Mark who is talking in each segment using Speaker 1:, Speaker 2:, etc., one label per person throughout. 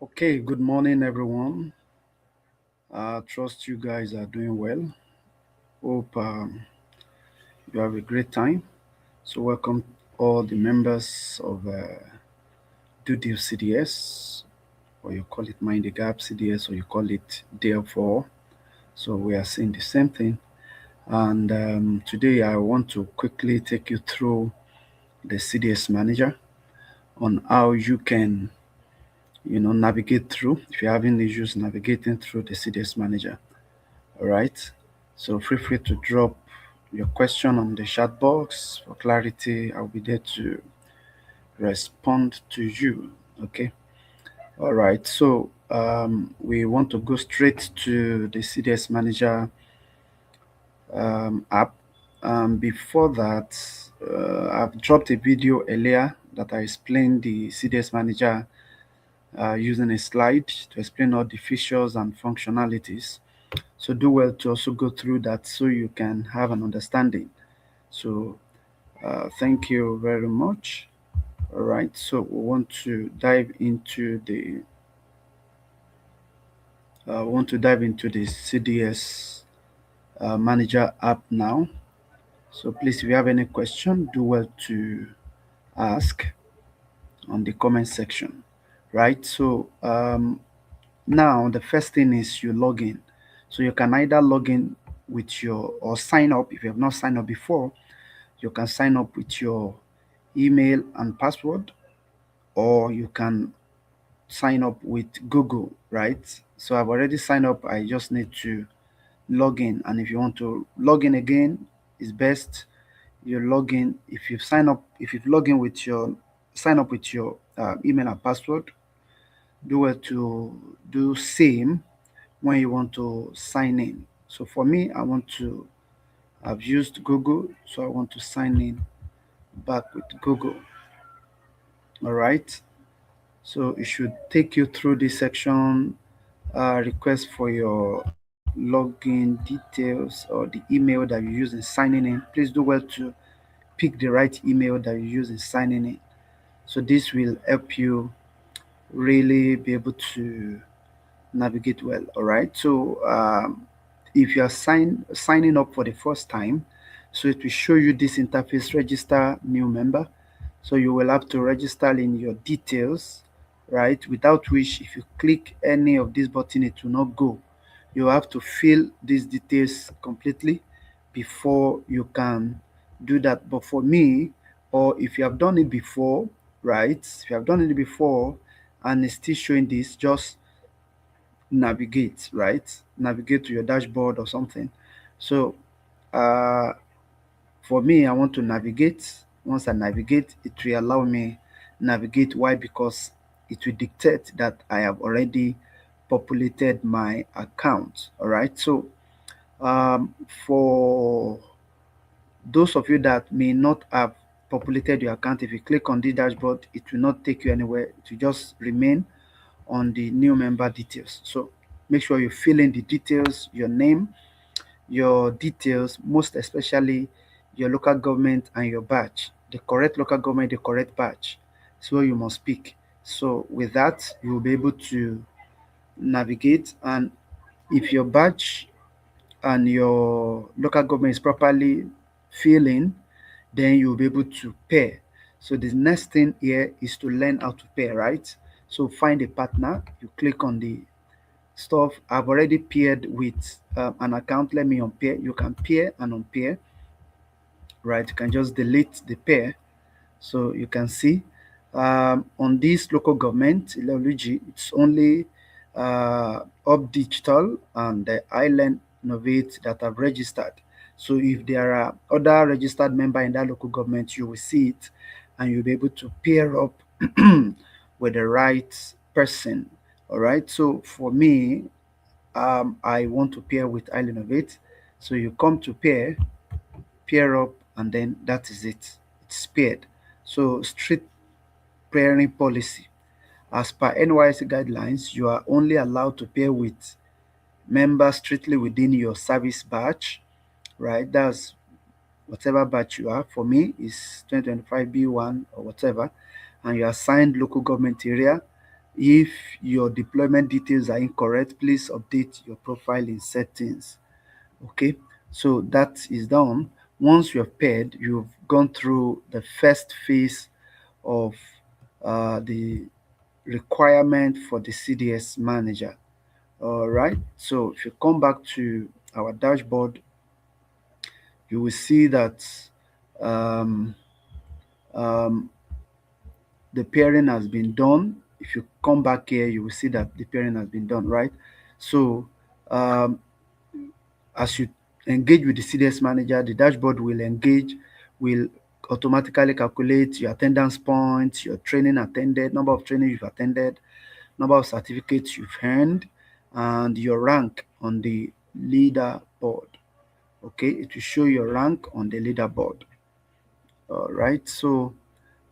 Speaker 1: Okay, good morning, everyone. Trust you guys are doing well. Hope you have a great time. So, welcome all the members of DUDIV CDS, or you call it Mind the Gap CDS, or you call it Therefore. So, we are saying the same thing. And today, I want to quickly take you through the CDS Manager on how you can, navigate through if you're having issues navigating through the CDS Manager. All right. So feel free to drop your question on the chat box for clarity. I'll be there to respond to you. Okay. All right. So we want to go straight to the CDS Manager app. Before that, I've dropped a video earlier that I explained the CDS Manager using a slide to explain all the features and functionalities. So do well to also go through that so you can have an understanding. So thank you very much. All right. So we want to dive into the CDS Manager app now. So please, if you have any question, do well to ask on the comment section. Right. So now the first thing is you log in. So you can either log in with your or sign up if you have not signed up before. You can sign up with your email and password, or you can sign up with Google, right? So I've already signed up. I just need to log in. And if you want to log in again, it's best you log in. If you've logged in with your sign up with your email and password, do well to do same when you want to sign in. So for me, I've used Google, so I want to sign in back with Google. All right. So it should take you through this section, request for your login details or the email that you use in signing in. Please do well to pick the right email that you use in signing in. So this will help you really be able to navigate well. All right. So if you are signing up for the first time, so it will show you this interface: register new member. So you will have to register in your details, right? Without which, if you click any of this button, it will not go. You have to fill these details completely before you can do that. But for me, or if you have done it before, right? If you have done it before and it's still showing this, just navigate, right? Navigate to your dashboard or something. So uh, for me, I want to navigate. Once I navigate, it will allow me navigate. Why? Because it will dictate that I have already populated my account. All right. So for those of you that may not have populated your account, if you click on the dashboard, it will not take you anywhere. It will just remain on the new member details. So make sure you fill in the details, your name, your details, most especially your local government and your badge, the correct local government, the correct badge. So you must pick. So with that, you will be able to navigate. And if your badge and your local government is properly filling, then you'll be able to pay. So the next thing here is to learn how to pay, right? So find a partner, you click on the stuff. I've already paired with an account. Let me unpair. You can pair and unpair, right? You can just delete the pair. So you can see on this local government, Iloluji, it's only Up Digital and the Island Innovate that have registered. So if there are other registered member in that local government, you will see it and you'll be able to pair up with the right person. All right. So for me, I want to pair with Island Innovate. So you come to pair up, and then that is it. It's paired. So strict pairing policy. As per NYC guidelines, you are only allowed to pair with members strictly within your service batch, right? That's whatever batch you are. For me, is 2025 B1 or whatever, and you are assigned local government area. If your deployment details are incorrect, please update your profile in settings. Okay, so that is done. Once you have paired, you've gone through the first phase of the requirement for the CDS manager. All right, so if you come back to our dashboard, you will see that um, um, the pairing has been done. If you come back here, you will see that the pairing has been done, right? So um, as you engage with the CDS manager, the dashboard will automatically calculate your attendance points, your training attended, number of training you've attended, number of certificates you've earned, and your rank on the leaderboard. Okay, it will show your rank on the leaderboard. All right, so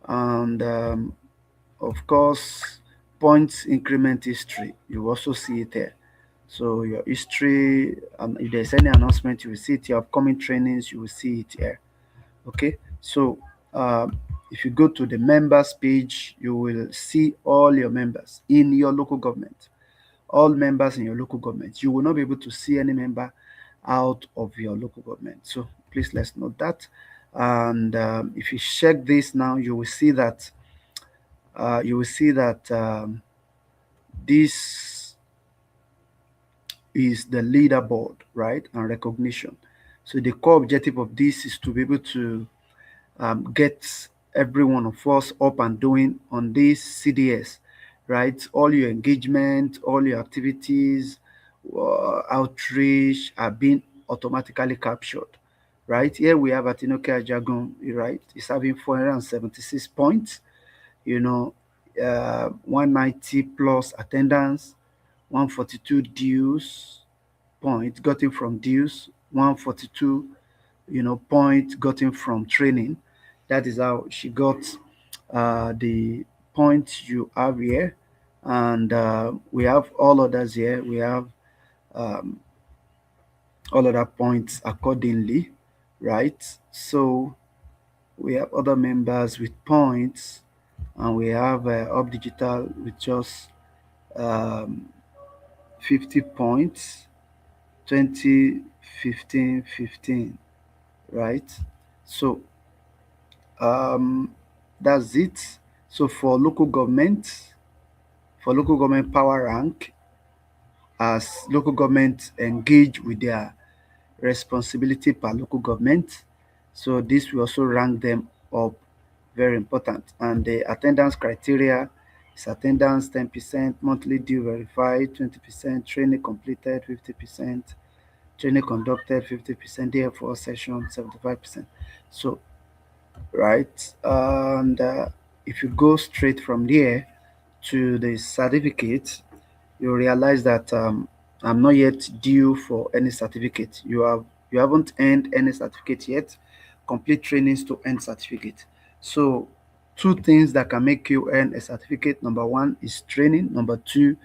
Speaker 1: and of course, points increment history, you also see it there. So your history, if there's any announcement, you will see it. Your upcoming trainings, you will see it here. Okay, so if you go to the members page, you will see all your members in your local government. All members in your local government. You will not be able to see any member out of your local government. So please let's note that. And if you check this now, you will see that this is the leaderboard, right, and recognition. So the core objective of this is to be able to get every one of us up and doing on this CDS, right? All your engagement, all your activities, outreach are being automatically captured, right? Here we have Atinoke Ajagun, right? It's having 476 points, you know, 190 plus attendance, 142 dues point gotten from dues, 142 point gotten from training. That is how she got the points you have here. And we have all others here. We have um, all other points accordingly, right? So we have other members with points, and we have Up Digital with just um, 50 points, 20, 15, 15, right? So that's it. So for local government power rank, as local government engage with their responsibility per local government, so this will also rank them up. Very important. And the attendance criteria is attendance 10%, monthly due verified 20%, training completed 50%, training conducted 50%, DF4 session 75%. So right, and if you go straight from there to the certificate, you realize that I'm not yet due for any certificate. You haven't earned any certificate yet. Complete trainings to earn certificate. So two things that can make you earn a certificate: number one is training, number two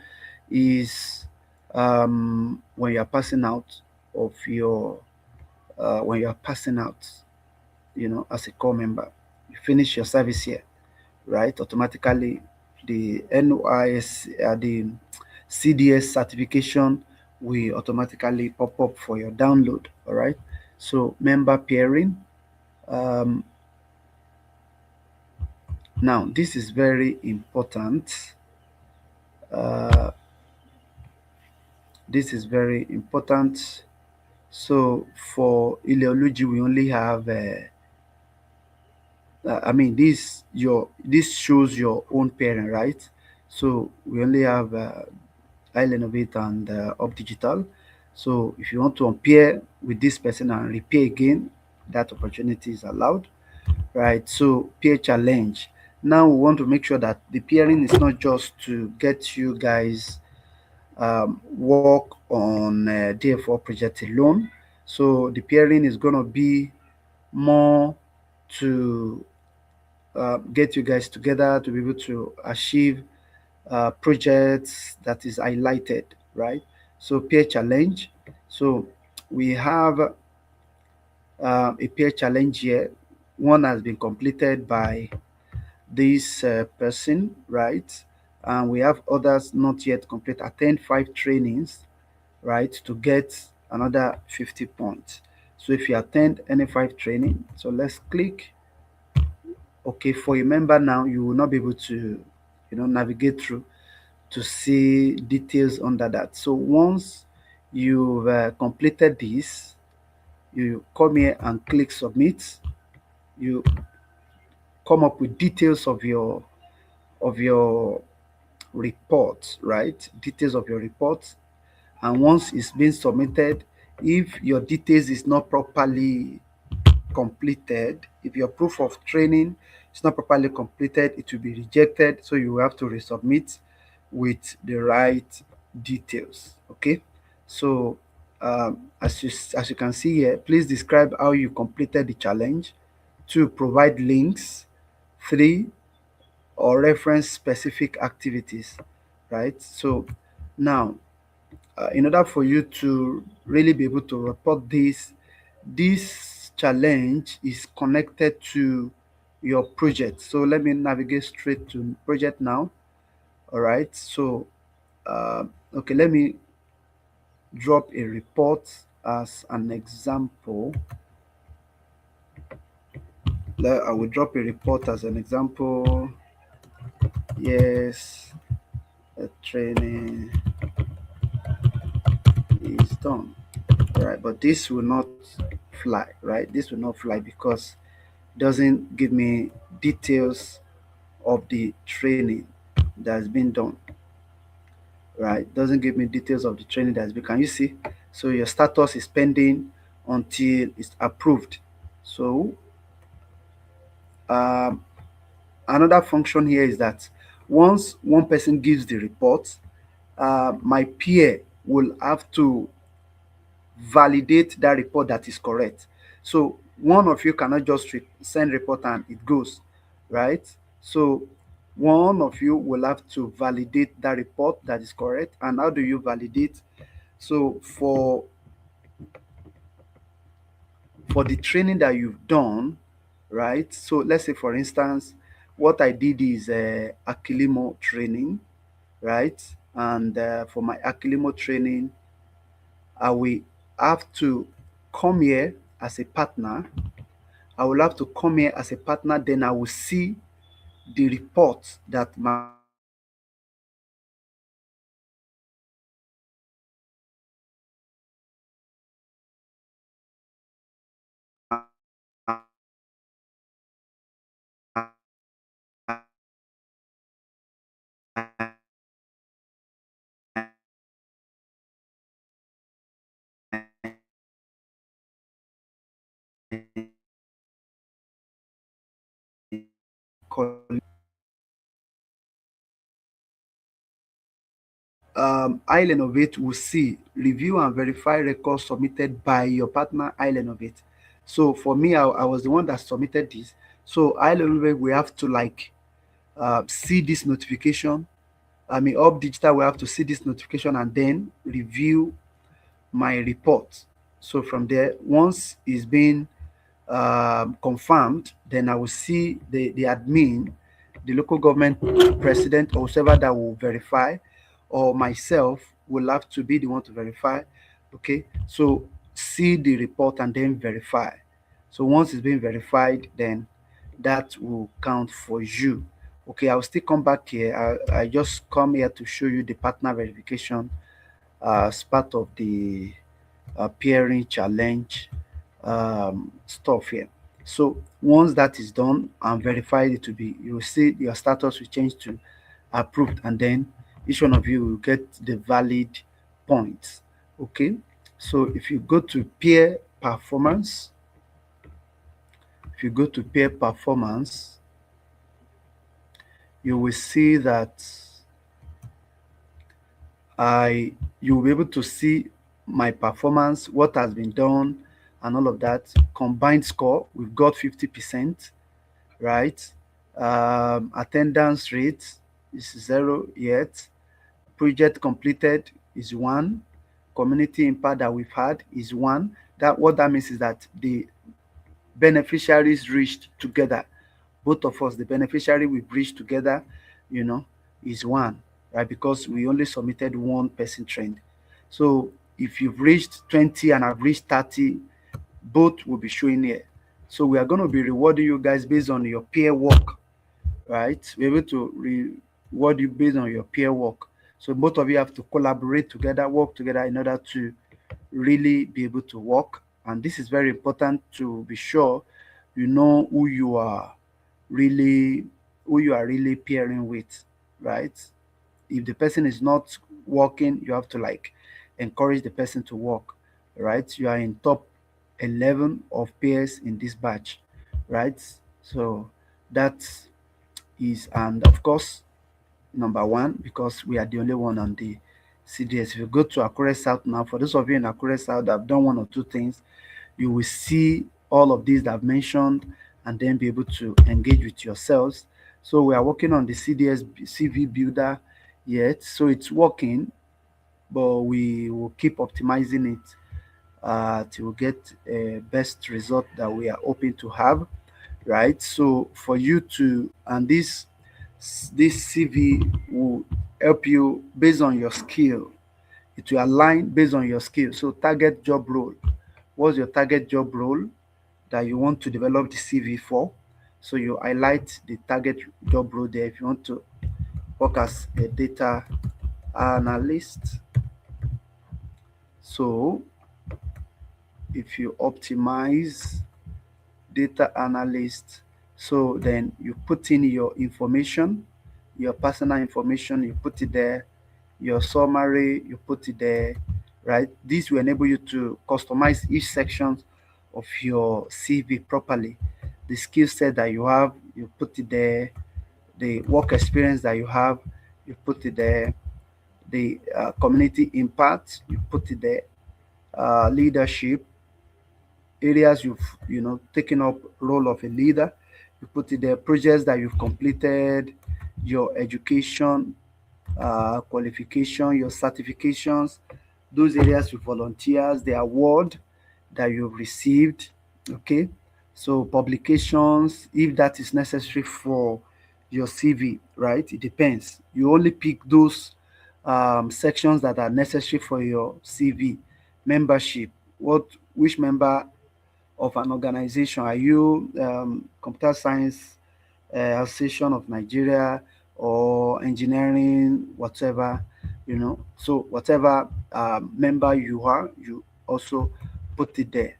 Speaker 1: is when you're passing out of your when you're passing out, as a core member. You finish your service here, right? Automatically, the NYS, the CDS certification will automatically pop up for your download. All right. So member pairing. Um, Now this is very important. Uh, this is very important. So for Ileoluji, we only have. I mean, this shows your own pairing, right? So we only have I'll Innovate and Up Digital. So if you want to pair with this person and repair again, that opportunity is allowed, right? So peer challenge. Now we want to make sure that the peering is not just to get you guys work on DF4 project alone. So the peering is going to be more to get you guys together to be able to achieve projects that is highlighted, right? So peer challenge. So we have a peer challenge here. One has been completed by this person, right? and we have others not yet complete. Attend 5 trainings, right, to get another 50 points. So if you attend any 5 training, so let's click okay. For a member now, you will not be able to, navigate through to see details under that. So once you've completed this, you come here and click submit. You come up with details of your report, right? Details of your report. And once it's been submitted, if your details is not properly completed, if your proof of training is not properly completed, it will be rejected. So you will have to resubmit with the right details. Okay. So as you can see here, please describe how you completed the challenge. 2, provide links. 3, or reference specific activities, right? So now, in order for you to really be able to report this challenge is connected to your project. So let me navigate straight to project now. All right. So okay, let me drop a report as an example. I will drop a report as an example. Yes, a training is done. All right, but this will not fly, right? This will not fly because it doesn't give me details of the training that has been done, right? Doesn't give me details of the training that has been. Can you see? So your status is pending until it's approved. So um, another function here is that once one person gives the report, my peer will have to validate that report that is correct. So one of you cannot just send report and it goes, right? So one of you will have to validate that report that is correct. And how do you validate? So for the training that you've done, right? So let's say for instance, what I did is Akilimo training, right? And for my Akilimo training, I will have to come here as a partner. I will have to come here as a partner, then I will see the report that iLearnovate will see, review and verify records submitted by your partner iLearnovate. So for me, I was the one that submitted this. So iLearnovate, we have to like see this notification. I mean, Up Digital will have to see this notification and then review my report. So from there, once it's been confirmed, then I will see the admin, the local government president, or whoever that will verify, or myself will have to be the one to verify. Okay, so see the report and then verify. So once it's been verified, then that will count for you. Okay, I'll still come back here. I just come here to show you the partner verification as part of the peering challenge stuff here. So once that is done and verified it to be, you will see your status will change to approved, and then each one of you will get the valid points. Okay. So if you go to peer performance, if you go to peer performance, you will see that you will be able to see my performance, what has been done, and all of that. Combined score, we've got 50%, right? Attendance rate is 0 yet. Project completed is 1. Community impact that we've had is 1. That what that means is that the beneficiaries reached together. Both of us, the beneficiary, we've reached together, you know. is one, right? Because we only submitted one person trend. So if you've reached 20 and I've reached 30, both will be showing here. So we are going to be rewarding you guys based on your peer work, right? We're able to reward you based on your peer work. So both of you have to collaborate together, work together in order to really be able to work. And this is very important to be sure you know really who you are really pairing with, right? If the person is not working, you have to like encourage the person to work, right? You are in top 11 of pairs in this batch, right? So that is, and of course, number one, because we are the only one on the CDS. If you go to Akure South now, for those of you in Akure South that have done one or two things, you will see all of these that I've mentioned and then be able to engage with yourselves. So we are working on the CDS CV builder yet. So it's working, but we will keep optimizing it to get a best result that we are hoping to have, right? So for you to, and this CV will help you based on your skill. It will align based on your skill. So target job role. What's your target job role that you want to develop the CV for? So you highlight the target job role there. If you want to work as a data analyst, so if you optimize data analyst, so then you put in your information, your personal information, you put it there, your summary, you put it there, right? This will enable you to customize each section of your CV properly. The skill set that you have, you put it there. The work experience that you have, you put it there. The community impact, you put it there. Leadership, areas you've taken up role of a leader, you put it there. Projects that you've completed, your education, qualification, your certifications, those areas you volunteers, the award that you've received. Okay, so publications, if that is necessary for your CV, right? It depends. You only pick those sections that are necessary for your CV. Membership, which member of an organization are you? Computer Science Association of Nigeria or engineering, whatever, So whatever member you are, you also put it there,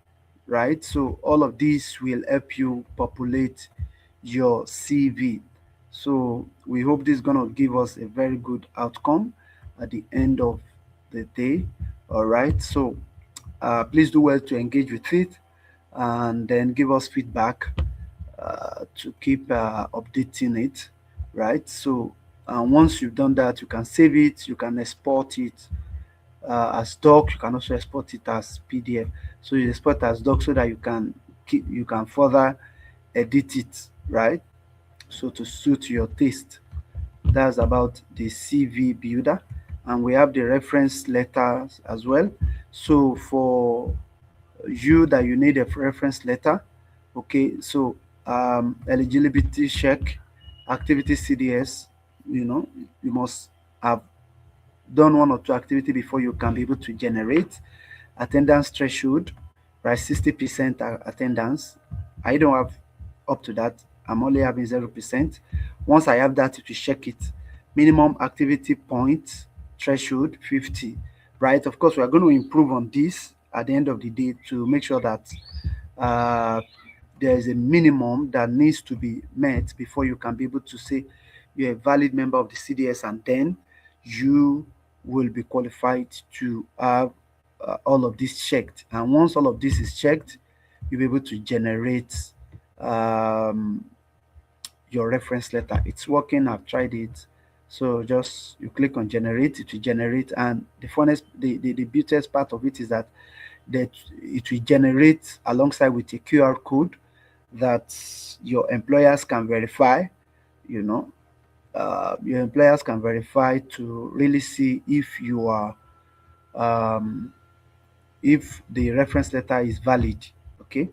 Speaker 1: right? So all of these will help you populate your CV. So we hope this is going to give us a very good outcome at the end of the day. All right. So please do well to engage with it and then give us feedback to keep updating it, right? So once you've done that, you can save it, you can export it as doc, you can also export it as PDF. So you export as doc so that you can further edit it, right? So to suit your taste. That's about the CV builder, and we have the reference letters as well. So for you that you need a reference letter, okay, so eligibility check, activity CDS, you must have done one or two activity before you can be able to generate attendance threshold, right? 60% attendance. I don't have up to that. I'm only having 0%. Once I have that, it will check it. Minimum activity point threshold 50, right? Of course, we are going to improve on this at the end of the day to make sure that uh, there is a minimum that needs to be met before you can be able to say you're a valid member of the CDS, and then you will be qualified to have all of this checked. And once all of this is checked, you'll be able to generate um, your reference letter. It's working. I've tried it. So just you click on generate, it will generate. And the funnest, the beautiest part of it is that it will generate alongside with a QR code that your employers can verify, you know, your employers can verify to really see um, if the reference letter is valid. Okay.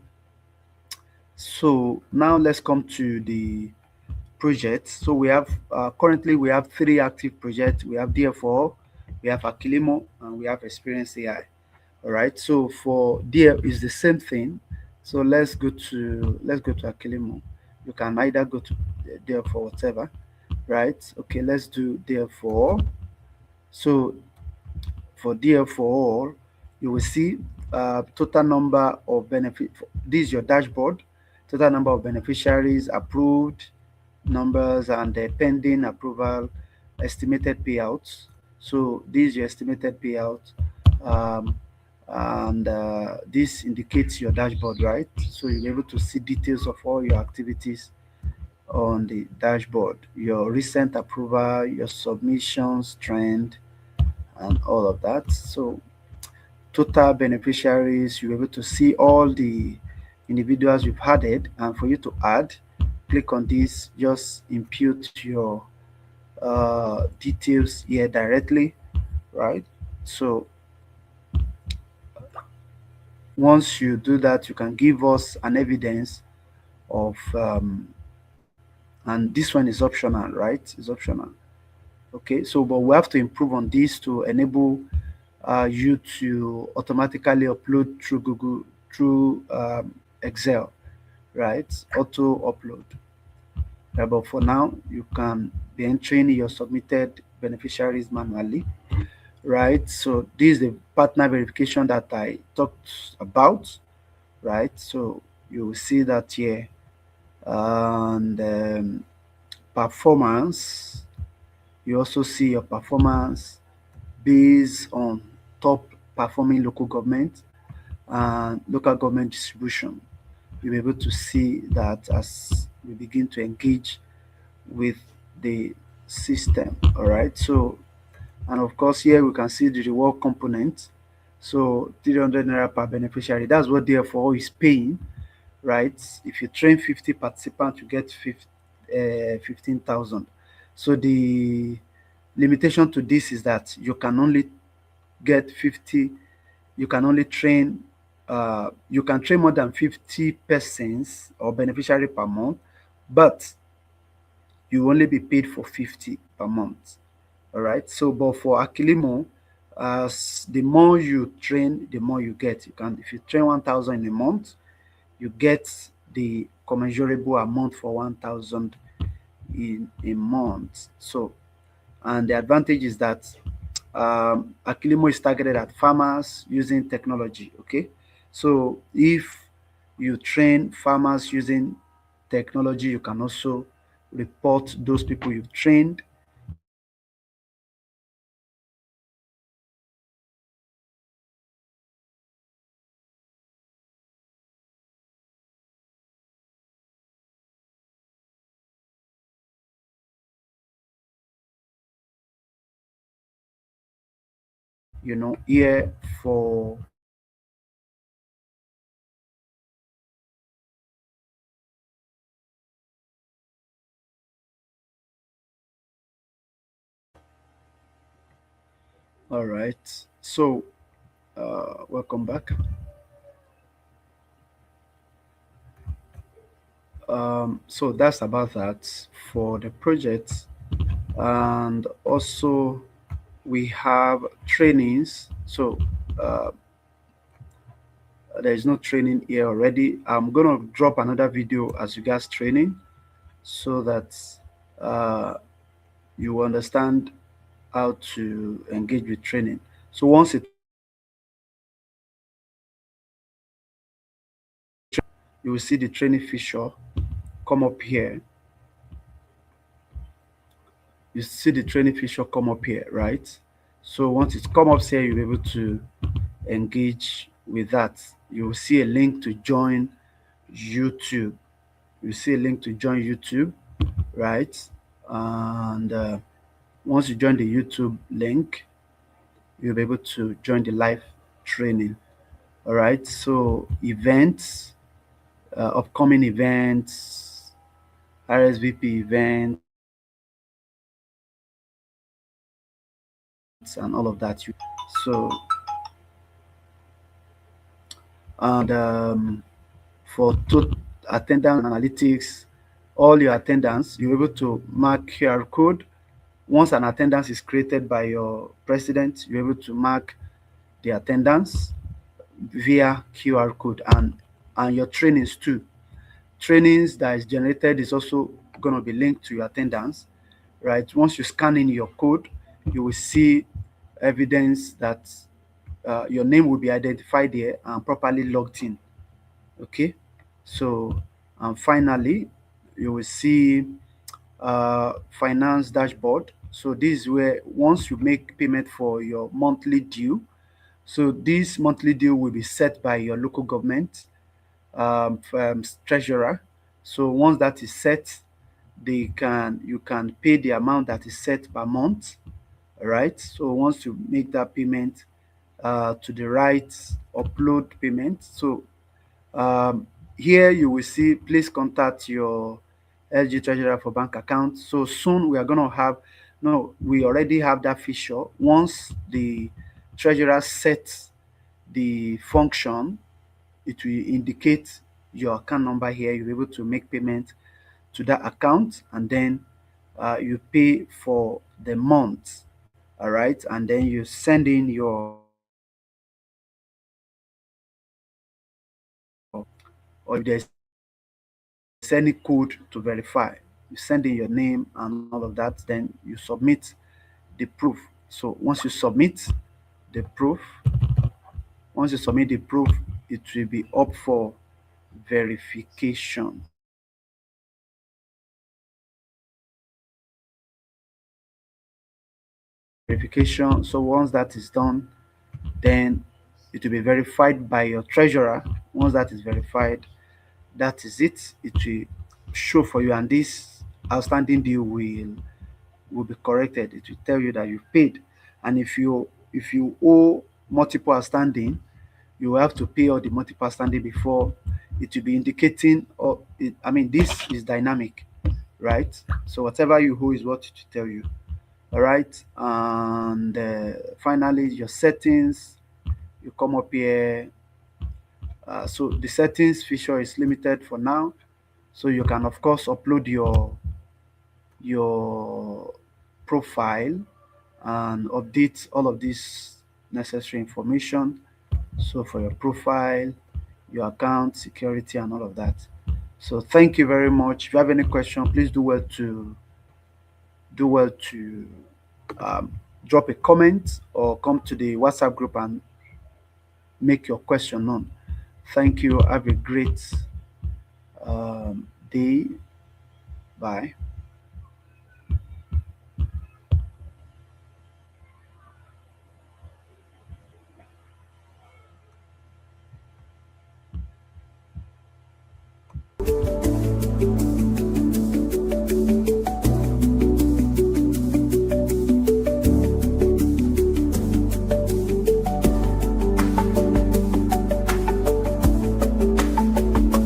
Speaker 1: So now let's come to the projects. So we have currently we have three active projects. We have DFO, we have Akilimo, and we have Experience AI. All right. So for DF is the same thing. So let's go to Akilimo. You can either go to DFO, whatever. Right. Okay. Let's do DFO. So for DFO, you will see total number of benefit. This is your dashboard. Total number of beneficiaries approved, numbers, and the pending approval, estimated payouts. So this is your estimated payout, um, and this indicates your dashboard, right? So you'll be able to see details of all your activities on the dashboard, your recent approval, your submissions trend, and all of that. So total beneficiaries, you're able to see all the individuals you've added, and for you to add, click on this, just impute your details here directly, right? So once you do that, you can give us an evidence of and this one is optional, right? It's optional. Okay, so but we have to improve on this to enable you to automatically upload through Google, through Excel, right? Auto upload. But for now, you can be entering your submitted beneficiaries manually, right? So this is the partner verification that I talked about, right? So you will see that here, and performance. You also see your performance based on top performing local government and local government distribution. You'll be able to see that as we begin to engage with the system. All right. So, and of course, here we can see the reward component. So, 300 naira per beneficiary. That's what therefore is paying, right? If you train 50 participants, you get 15,000. So, the limitation to this is that you can only get 50, you can only train you can train more than 50 persons or beneficiary per month, but you only be paid for 50 per month. All right. So but for Akilimo, as the more you train, the more you get. You can, if you train 1,000 in a month, you get the commensurable amount for 1,000 in a month. So, and the advantage is that Akilimo is targeted at farmers using technology. Okay, so if you train farmers using technology, you can also report those people you've trained. Here for all right. So welcome back. So that's about that for the project, and also we have trainings. So uh, there is no training here already. I'm gonna drop another video as regards training so that uh, you understand how to engage with training. So once you will see the training feature come up here. You see the training feature come up here, right? So once it come up here, you'll be able to engage with that. You will see a link to join YouTube. You see a link to join YouTube, right? And once you join the YouTube link, you'll be able to join the live training. All right. So events, upcoming events, RSVP events, and all of that. So and for attendance analytics, all your attendance, you're able to mark QR code. Once an attendance is created by your president, you're able to mark the attendance via QR code, and your trainings too. Trainings that is generated is also going to be linked to your attendance, right? Once you scan in your code, you will see evidence that your name will be identified here and properly logged in. Okay, so and finally, you will see finance dashboard. So this is where once you make payment for your monthly due, so this monthly due will be set by your local government treasurer. So once that is set, you can pay the amount that is set per month. All right. So once you make that payment to the right upload payment, so here you will see please contact your LG treasurer for bank account. So soon we are going to have, no, we already have that feature. Once the treasurer sets the function, it will indicate your account number here. You'll be able to make payment to that account, and then you pay for the month. All right, and then you send in your, or if there's any code to verify, you send in your name and all of that, then you submit the proof. So the proof once you submit the proof, it will be up for verification. Verification. So once that is done, then it will be verified by your treasurer. Once that is verified, that is it. It will show for you, and this outstanding due will be corrected. It will tell you that you've paid. And if you owe multiple outstanding, you will have to pay all the multiple outstanding before it will be indicating, or I mean, this is dynamic, right? So whatever you owe is what it will tell you. All right, and finally your settings, you come up here. So the settings feature is limited for now, so you can of course upload your profile and update all of this necessary information. So for your profile, your account security and all of that. So thank you very much. If you have any question, please do well to um, drop a comment or come to the WhatsApp group and make your question known. Thank you. Have a great day. Bye.